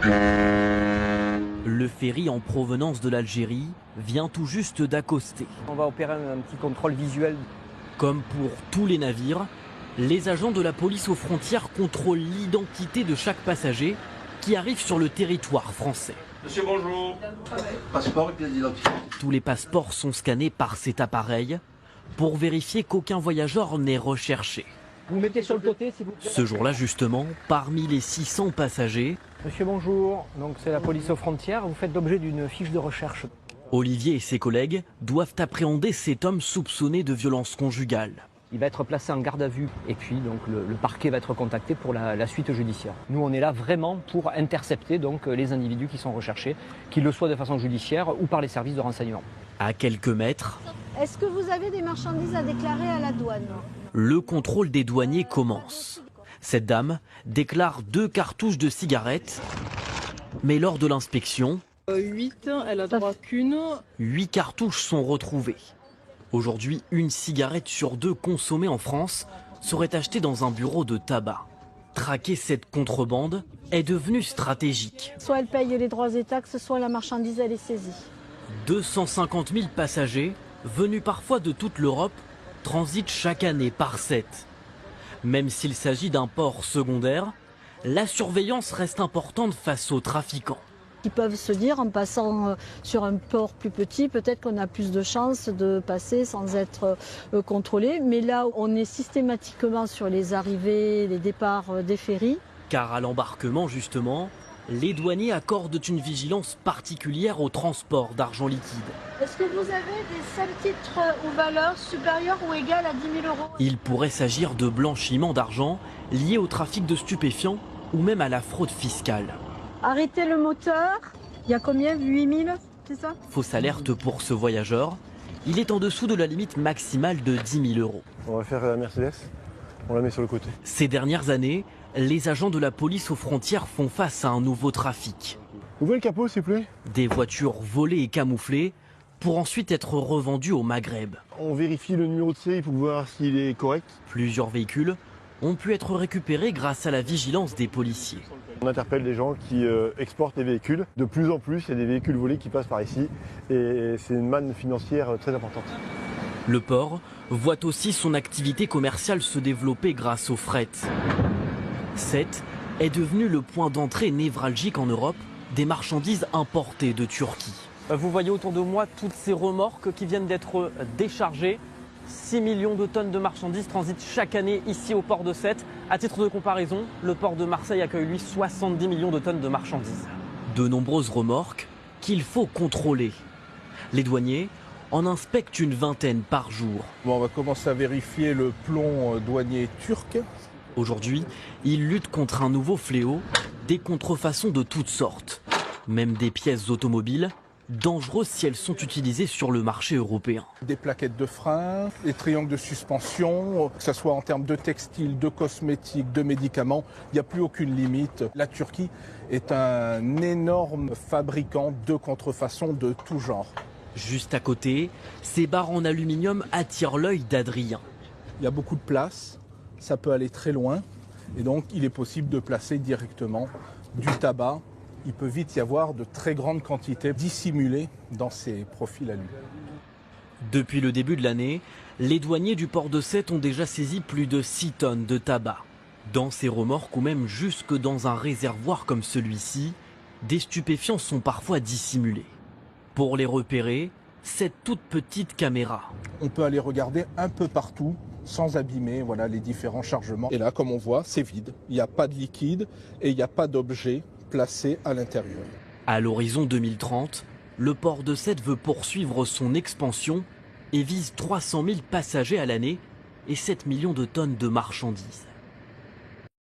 Le ferry en provenance de l'Algérie vient tout juste d'accoster. On va opérer un petit contrôle visuel. Comme pour tous les navires, les agents de la police aux frontières contrôlent l'identité de chaque passager qui arrive sur le territoire français. Monsieur, bonjour. Passeport et pièce d'identité. Tous les passeports sont scannés par cet appareil pour vérifier qu'aucun voyageur n'est recherché. Vous mettez sur le côté, s'il vous plaît. Ce jour-là, justement, parmi les 600 passagers, Monsieur, bonjour. Donc c'est la police aux frontières. Vous faites l'objet d'une fiche de recherche. Olivier et ses collègues doivent appréhender cet homme soupçonné de violence conjugale. Il va être placé en garde à vue et puis donc le parquet va être contacté pour la suite judiciaire. Nous on est là vraiment pour intercepter donc les individus qui sont recherchés, qu'ils le soient de façon judiciaire ou par les services de renseignement. À quelques mètres, Est-ce que vous avez des marchandises à déclarer à la douane? le contrôle des douaniers commence. Cette dame déclare 2 cartouches de cigarettes, mais lors de l'inspection, 8, elle a droit qu'une. 8 cartouches sont retrouvées. Aujourd'hui, une cigarette sur 2 consommée en France serait achetée dans un bureau de tabac. Traquer cette contrebande est devenu stratégique. Soit elle paye les droits et taxes, soit la marchandise elle est saisie. 250 000 passagers, venus parfois de toute l'Europe, transitent chaque année par 7. Même s'il s'agit d'un port secondaire, la surveillance reste importante face aux trafiquants. Ils peuvent se dire en passant sur un port plus petit, peut-être qu'on a plus de chances de passer sans être contrôlé. Mais là, on est systématiquement sur les arrivées, les départs des ferries. Car à l'embarquement, justement, les douaniers accordent une vigilance particulière au transport d'argent liquide. Est-ce que vous avez des seuls titres ou valeurs supérieures ou égales à 10 000 euros? Il pourrait s'agir de blanchiment d'argent lié au trafic de stupéfiants ou même à la fraude fiscale. Arrêtez le moteur. Il y a combien? 8 000, c'est ça? Fausse alerte pour ce voyageur. Il est en dessous de la limite maximale de 10 000 euros. On va faire la Mercedes, on la met sur le côté. Ces dernières années, les agents de la police aux frontières font face à un nouveau trafic. Ouvrez le capot s'il vous plaît. Des voitures volées et camouflées pour ensuite être revendues au Maghreb. On vérifie le numéro de série pour voir s'il est correct. Plusieurs véhicules ont pu être récupérés grâce à la vigilance des policiers. On interpelle des gens qui exportent des véhicules. De plus en plus, il y a des véhicules volés qui passent par ici et c'est une manne financière très importante. Le port voit aussi son activité commerciale se développer grâce au fret. Sète est devenu le point d'entrée névralgique en Europe des marchandises importées de Turquie. Vous voyez autour de moi toutes ces remorques qui viennent d'être déchargées. 6 millions de tonnes de marchandises transitent chaque année ici au port de Sète. À titre de comparaison, le port de Marseille accueille lui 70 millions de tonnes de marchandises. De nombreuses remorques qu'il faut contrôler. Les douaniers en inspectent une vingtaine par jour. Bon, on va commencer à vérifier le plomb douanier turc. Aujourd'hui, ils luttent contre un nouveau fléau, des contrefaçons de toutes sortes. Même des pièces automobiles, dangereuses si elles sont utilisées sur le marché européen. Des plaquettes de frein, des triangles de suspension, que ce soit en termes de textiles, de cosmétiques, de médicaments, il n'y a plus aucune limite. La Turquie est un énorme fabricant de contrefaçons de tout genre. Juste à côté, ces barres en aluminium attirent l'œil d'Adrien. Il y a beaucoup de place, ça peut aller très loin et donc il est possible de placer directement du tabac. Il peut vite y avoir de très grandes quantités dissimulées dans ces profils à lui. Depuis le début de l'année, les douaniers du port de Sète ont déjà saisi plus de 6 tonnes de tabac. Dans ces remorques ou même jusque dans un réservoir comme celui-ci, des stupéfiants sont parfois dissimulés. Pour les repérer, cette toute petite caméra. On peut aller regarder un peu partout sans abîmer voilà, les différents chargements. Et là, comme on voit, c'est vide. Il n'y a pas de liquide et il n'y a pas d'objet placé à l'intérieur. À l'horizon 2030, le port de Sète veut poursuivre son expansion et vise 300 000 passagers à l'année et 7 millions de tonnes de marchandises.